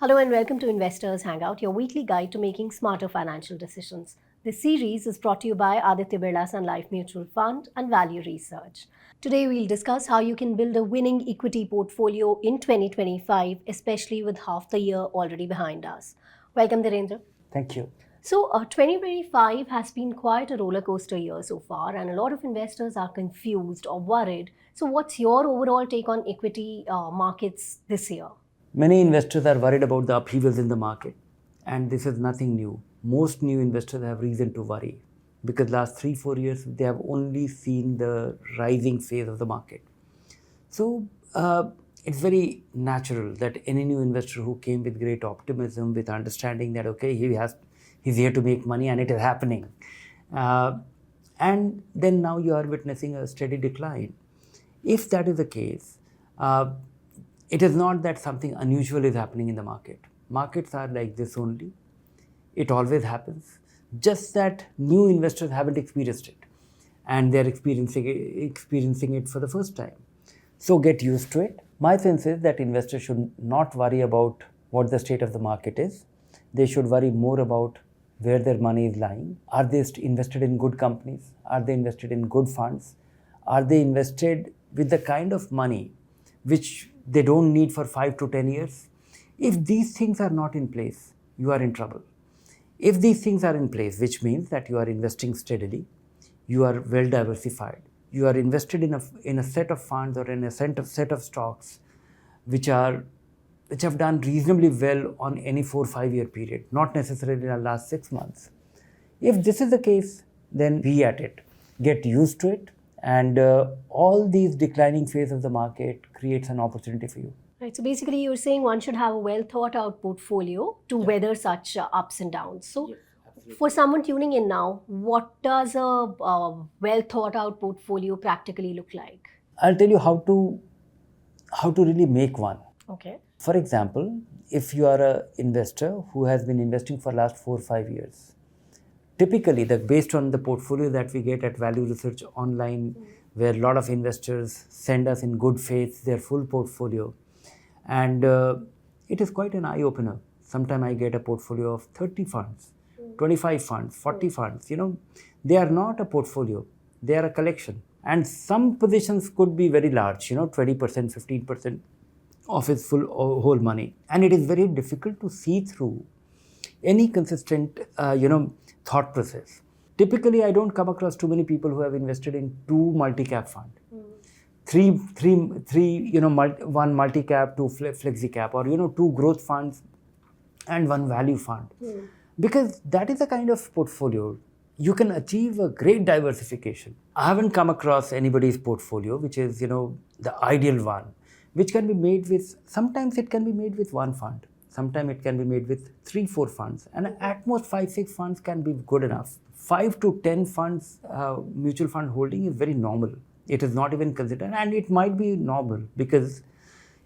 Hello and welcome to Investors Hangout, your weekly guide to making smarter financial decisions. This series is brought to you by Aditya Birla Sun Life Mutual Fund and Value Research. Today we'll discuss how you can build a winning equity portfolio in 2025, especially with half the year already behind us. Welcome, Dhirendra. Thank you. So, 2025 has been quite a roller coaster year so far, and a lot of investors are confused or worried. So, what's your overall take on equity markets this year? Many investors are worried about the upheavals in the market, and this is nothing new. Most new investors have reason to worry because last 3-4 years they have only seen the rising phase of the market. So it's very natural that any new investor who came with great optimism, with understanding that okay, he's here to make money and it is happening, and then now you are witnessing a steady decline. If that is the case, it is not that something unusual is happening in the market. Markets are like this only. It always happens. Just that new investors haven't experienced it, and they're experiencing it for the first time. So get used to it. My sense is that investors should not worry about what the state of the market is. They should worry more about where their money is lying. Are they invested in good companies? Are they invested in good funds? Are they invested with the kind of money which they don't need for 5 to 10 years? If these things are not in place, you are in trouble. If these things are in place, which means that you are investing steadily, you are well diversified, you are invested in a set of funds or in a set of stocks which have done reasonably well on any 4-5 year period, not necessarily in the last 6 months. If this is the case, then be at it. Get used to it. And all these declining phase of the market creates an opportunity for you. Right. So basically, you're saying one should have a well thought out portfolio to weather such ups and downs. So, for someone tuning in now, what does a well thought out portfolio practically look like? I'll tell you how to really make one. Okay. For example, if you are an investor who has been investing for last 4-5 years, typically, based on the portfolio that we get at Value Research online, where a lot of investors send us in good faith their full portfolio, and it is quite an eye-opener. Sometimes I get a portfolio of 30 funds, 25 funds, 40 funds. They are not a portfolio, they are a collection. And some positions could be very large, 20%, 15% of its whole money. And it is very difficult to see through any consistent, thought process. Typically, I don't come across too many people who have invested in 2 multi-cap funds, one multi-cap, 2 flexi-cap, or 2 growth funds and 1 value fund. Because that is the kind of portfolio you can achieve a great diversification. I haven't come across anybody's portfolio which is the ideal one, which can be made with, sometimes it can be made with 1 fund. Sometimes it can be made with 3-4 funds, and at most 5-6 funds can be good enough. 5 to 10 funds mutual fund holding is very normal. It is not even considered, and it might be normal because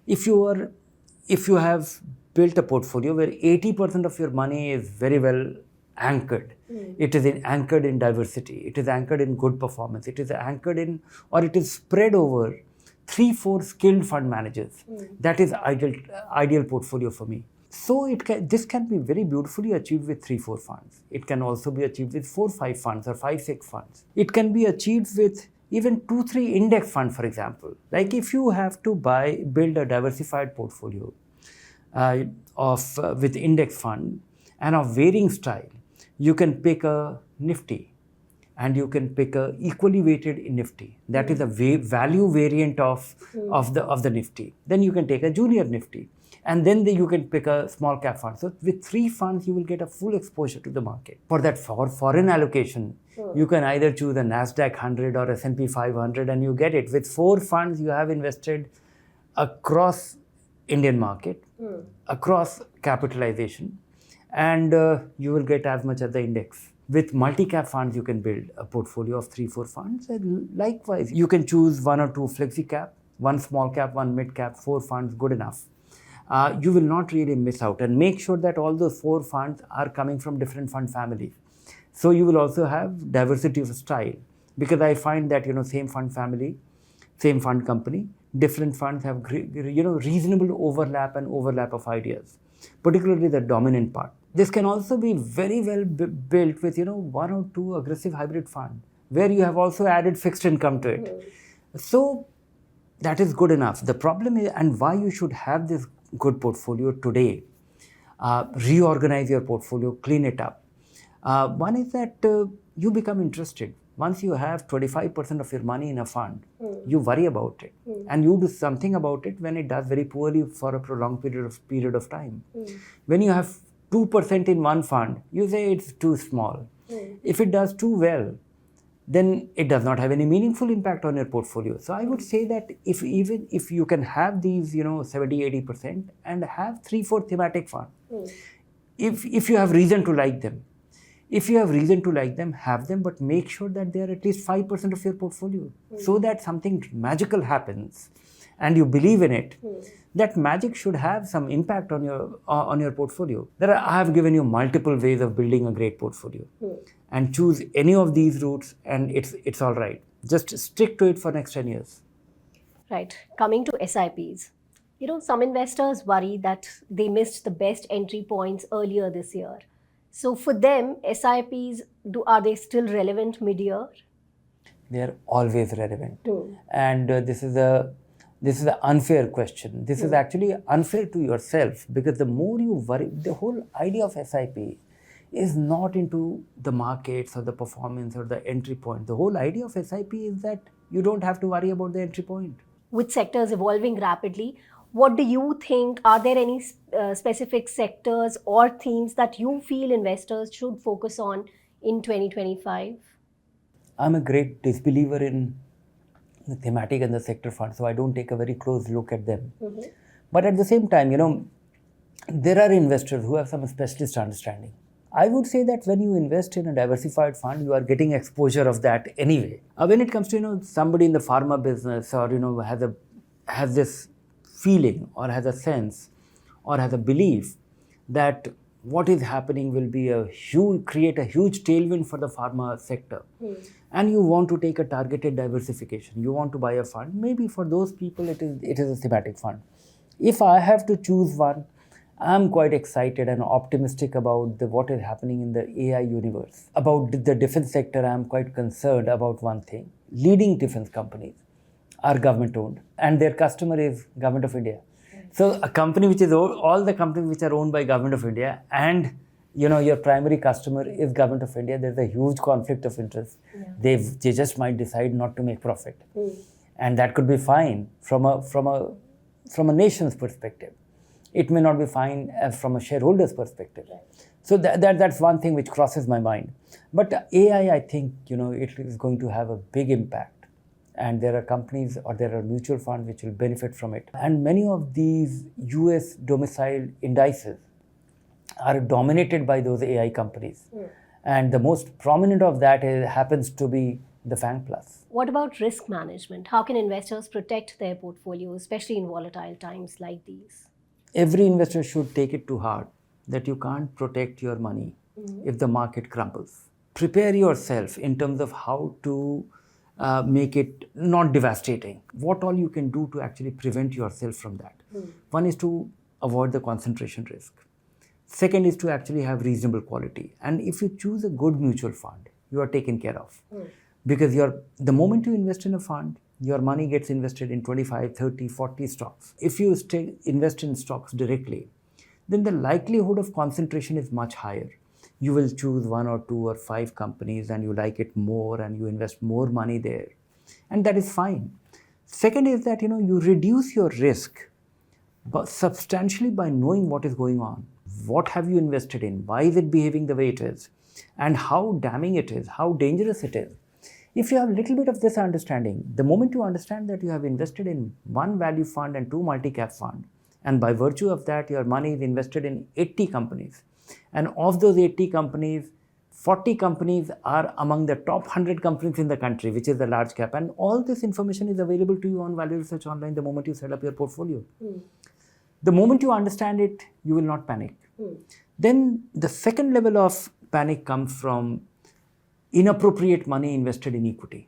if you have built a portfolio where 80% of your money is very well anchored, it is anchored in diversity, it is anchored in good performance, it is anchored in, or it is spread over 3-4 skilled fund managers. That is ideal portfolio for me. So this can be very beautifully achieved with 3-4 funds. It can also be achieved with 4-5 funds or 5-6 funds. It can be achieved with even 2-3 index funds, for example. Like if you have to build a diversified portfolio with index fund and of varying style, you can pick a Nifty and you can pick a equally weighted in Nifty. That is a value variant of the Nifty. Then you can take a junior Nifty. And then you can pick a small cap fund. So with 3 funds, you will get a full exposure to the market. For that foreign allocation, you can either choose a NASDAQ 100 or S&P 500 and you get it. With 4 funds, you have invested across Indian market, across capitalization, and you will get as much as the index. With multi-cap funds, you can build a portfolio of 3-4 funds. And likewise, you can choose 1 or 2 flexi cap, 1 small cap, 1 mid cap, 4 funds, good enough. You will not really miss out, and make sure that all those 4 funds are coming from different fund families. So you will also have diversity of style, because I find that same fund family, same fund company, different funds have reasonable overlap of ideas. particularly the dominant part. This can also be very well built with, one or two aggressive hybrid fund where you have also added fixed income to it. So that is good enough. The problem is, and why you should have this good portfolio today, reorganize your portfolio, clean it up. One is that you become interested. Once you have 25% of your money in a fund, you worry about it. And you do something about it when it does very poorly for a prolonged period of time. When you have 2% in one fund, you say it's too small. If it does too well, then it does not have any meaningful impact on your portfolio. So I would say that even if you can have these 70-80% and have 3-4 thematic funds, if you have reason to like them, have them, but make sure that they are at least 5% of your portfolio, so that something magical happens and you believe in it. That magic should have some impact on your portfolio. I have given you multiple ways of building a great portfolio, and choose any of these routes, and it's all right. Just stick to it for next 10 years. Right. Coming to SIPs, some investors worry that they missed the best entry points earlier this year. So for them, SIPs, are they still relevant mid-year? They are always relevant. And this is an unfair question. This is actually unfair to yourself, because the more you worry, the whole idea of SIP is not into the markets or the performance or the entry point. The whole idea of SIP is that you don't have to worry about the entry point. With sectors evolving rapidly, what do you think? Are there any specific sectors or themes that you feel investors should focus on in 2025? I'm a great disbeliever in the thematic and the sector funds, so I don't take a very close look at them. But at the same time, there are investors who have some specialist understanding. I would say that when you invest in a diversified fund, you are getting exposure of that anyway. When it comes to somebody in the pharma business, or has this feeling or has a sense or has a belief that what is happening will be create a huge tailwind for the pharma sector, and you want to take a targeted diversification, you want to buy a fund, maybe for those people it is a thematic fund. If I have to choose one, I'm quite excited and optimistic about what is happening in the AI universe. About the defense sector, I'm quite concerned about one thing. Leading defense companies are government owned, and their customer is Government of India. So a company which is all the companies which are owned by Government of India, and your primary customer is Government of India, there's a huge conflict of interest. They just might decide not to make profit, and that could be fine from a nation's perspective. It may not be fine from a shareholder's perspective. So that's one thing which crosses my mind. But AI, I think, it is going to have a big impact. And there are companies or there are mutual funds which will benefit from it. And many of these US domiciled indices are dominated by those AI companies. And the most prominent of that happens to be the FANG Plus. What about risk management? How can investors protect their portfolios, especially in volatile times like these? Every investor should take it to heart that you can't protect your money if the market crumbles. Prepare yourself in terms of how to make it not devastating. What all you can do to actually prevent yourself from that. One is to avoid the concentration risk. Second is to actually have reasonable quality. And if you choose a good mutual fund, you are taken care of. Because the moment you invest in a fund, your money gets invested in 25, 30, 40 stocks. If you invest in stocks directly, then the likelihood of concentration is much higher. You will choose 1 or 2 or 5 companies and you like it more and you invest more money there. And that is fine. Second is that, you reduce your risk substantially by knowing what is going on. What have you invested in? Why is it behaving the way it is? And how damning it is, how dangerous it is. If you have a little bit of this understanding, the moment you understand that you have invested in 1 value fund and 2 multi-cap fund, and by virtue of that, your money is invested in 80 companies. And of those 80 companies, 40 companies are among the top 100 companies in the country, which is the large cap. And all this information is available to you on Value Research Online the moment you set up your portfolio. The moment you understand it, you will not panic. Then the second level of panic comes from inappropriate money invested in equity.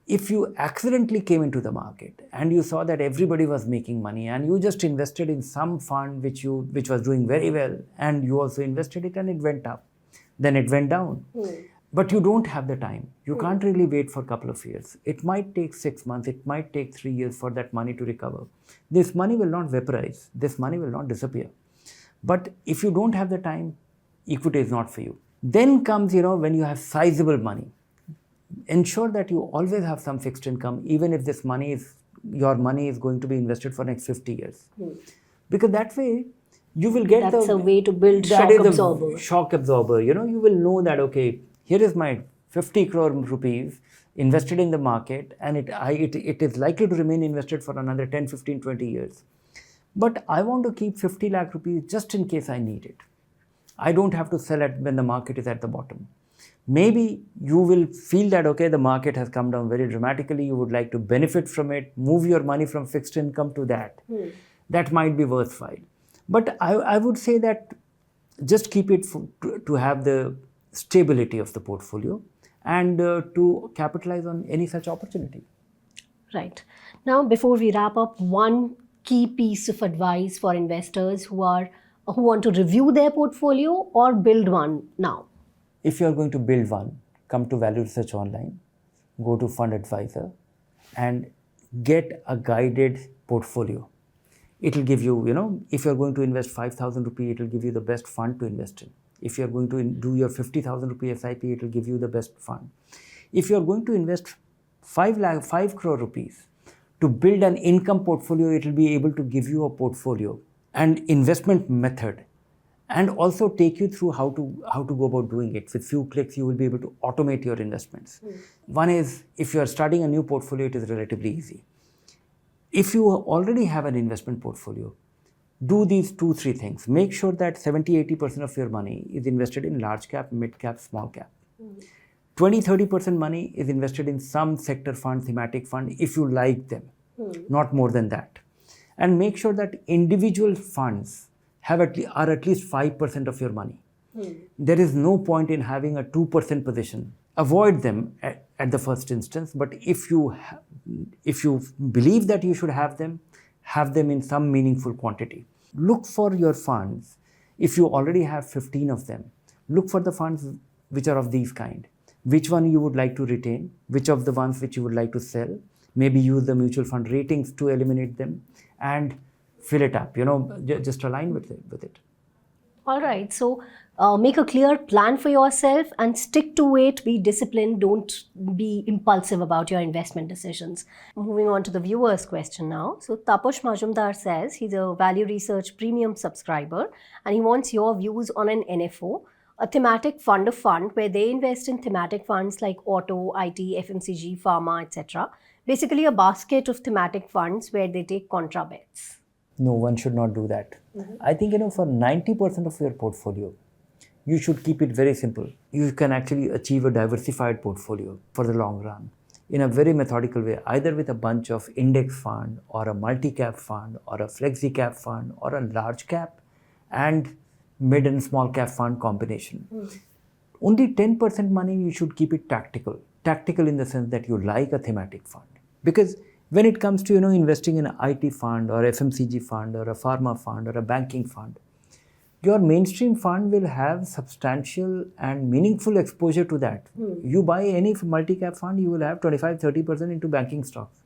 If you accidentally came into the market and you saw that everybody was making money and you just invested in some fund which was doing very well, and you also invested it and it went up, then it went down. But you don't have the time. You can't really wait for a couple of years. It might take 6 months, it might take 3 years for that money to recover. This money will not vaporize. This money will not disappear. But if you don't have the time, equity is not for you. Then comes, when you have sizable money. Ensure that you always have some fixed income, even if your money is going to be invested for next 50 years. Because that way, you will get That's a way to build shock absorber. Shock absorber. You will know that, okay, here is my 50 crore rupees invested in the market, and it is likely to remain invested for another 10, 15, 20 years. But I want to keep 50 lakh rupees just in case I need it. I don't have to sell it when the market is at the bottom. Maybe you will feel that, okay, the market has come down very dramatically. You would like to benefit from it, move your money from fixed income to that. That might be worthwhile. But I would say that just keep it to have the stability of the portfolio and to capitalize on any such opportunity. Right. Now, before we wrap up, one key piece of advice for investors who want to review their portfolio or build one now. If you are going to build one, come to Value Research Online, go to Fund Advisor and get a guided portfolio. It will give you, if you are going to invest 5,000 rupees, it will give you the best fund to invest in. If you are going to do your 50,000 rupee SIP, it will give you the best fund. If you are going to invest 5 crore rupees to build an income portfolio, it will be able to give you a portfolio and investment method, and also take you through how to go about doing it. With few clicks, you will be able to automate your investments. One is, if you are starting a new portfolio, it is relatively easy. If you already have an investment portfolio, do these 2-3 things. Make sure that 70-80% of your money is invested in large cap, mid cap, small cap. 20-30% money is invested in some sector fund, thematic fund, if you like them, not more than that. And make sure that individual funds are at least 5% of your money. There is no point in having a 2% position. Avoid them at the first instance, but if you believe that you should have them in some meaningful quantity. Look for your funds. If you already have 15 of them, look for the funds which are of these kind. Which one you would like to retain, which of the ones which you would like to sell. Maybe use the mutual fund ratings to eliminate them and fill it up, just align with it. All right. So make a clear plan for yourself and stick to it. Be disciplined. Don't be impulsive about your investment decisions. Moving on to the viewer's question now. So Taposh Majumdar says he's a Value Research Premium subscriber and he wants your views on an NFO, a thematic fund of fund where they invest in thematic funds like auto, IT, FMCG, pharma, etc. Basically a basket of thematic funds where they take contra bets. No, one should not do that. I think, for 90% of your portfolio, you should keep it very simple. You can actually achieve a diversified portfolio for the long run in a very methodical way, either with a bunch of index fund or a multi-cap fund or a flexi-cap fund or a large cap and mid and small cap fund combination. Only 10% money you should keep it tactical. Tactical in the sense that you like a thematic fund. Because when it comes to investing in an IT fund or FMCG fund or a pharma fund or a banking fund, your mainstream fund will have substantial and meaningful exposure to that. You buy any multi-cap fund, you will have 25-30% into banking stocks.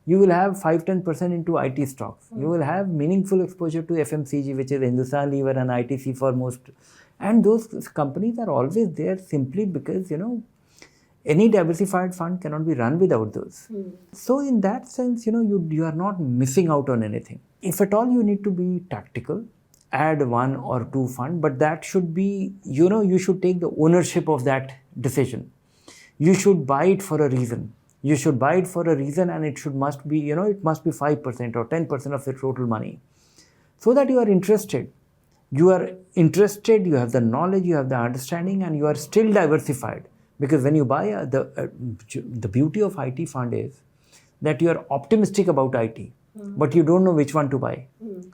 You will have 5-10% into IT stocks. You will have meaningful exposure to FMCG, which is Hindustan Lever and ITC for most. And those companies are always there simply because, any diversified fund cannot be run without those. So in that sense, you are not missing out on anything. If at all you need to be tactical, add 1 or 2 fund, but that should be, you should take the ownership of that decision. You should buy it for a reason. You should buy it for a reason and it must be 5% or 10% of your total money. So that you are interested. You have the knowledge, you have the understanding and you are still diversified. Because when you buy, the beauty of IT fund is that you are optimistic about IT, but you don't know which one to buy.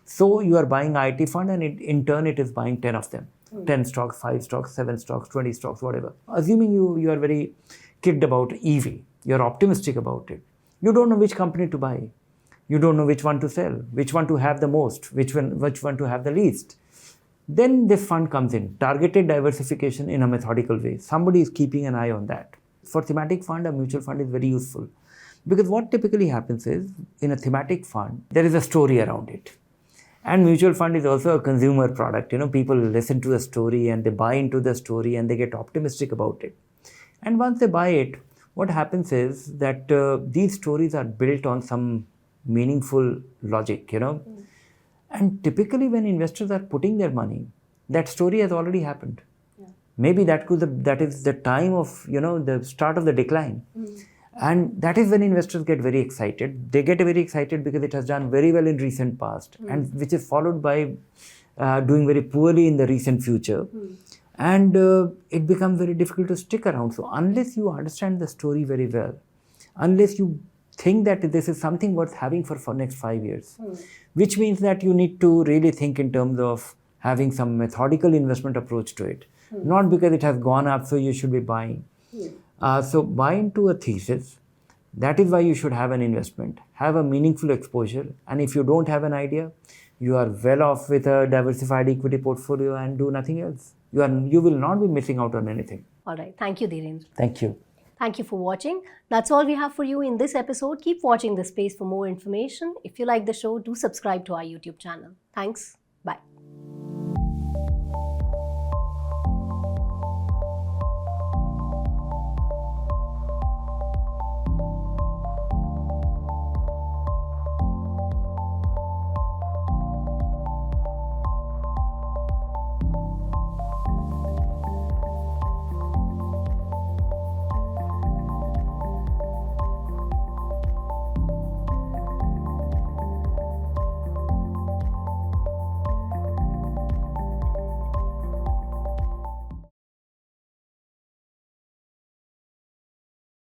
So you are buying IT fund and in turn it is buying 10 of them. 10 stocks, 5 stocks, 7 stocks, 20 stocks, whatever. Assuming you are very kicked about EV, you're optimistic about it. You don't know which company to buy. You don't know which one to sell, which one to have the most, which one to have the least. Then this fund comes in, targeted diversification in a methodical way. Somebody is keeping an eye on that. For thematic fund, a mutual fund is very useful because what typically happens is in a thematic fund, there is a story around it. And mutual fund is also a consumer product. People listen to a story and they buy into the story and they get optimistic about it. And once they buy it, what happens is that these stories are built on some meaningful logic, And typically when investors are putting their money, that story has already happened. Yeah. Maybe that is the time of, the start of the decline. And that is when investors get very excited. They get very excited because it has done very well in recent past and which is followed by doing very poorly in the recent future. And it becomes very difficult to stick around. So unless you understand the story very well, unless you think that this is something worth having for next 5 years, which means that you need to really think in terms of having some methodical investment approach to it. Not because it has gone up, so you should be buying. So buy into a thesis. That is why you should have an investment, have a meaningful exposure. And if you don't have an idea, you are well off with a diversified equity portfolio and do nothing else. You will not be missing out on anything. All right. Thank you, Dhirendra. Thank you. Thank you for watching. That's all we have for you in this episode. Keep watching this space for more information. If you like the show, do subscribe to our YouTube channel. Thanks.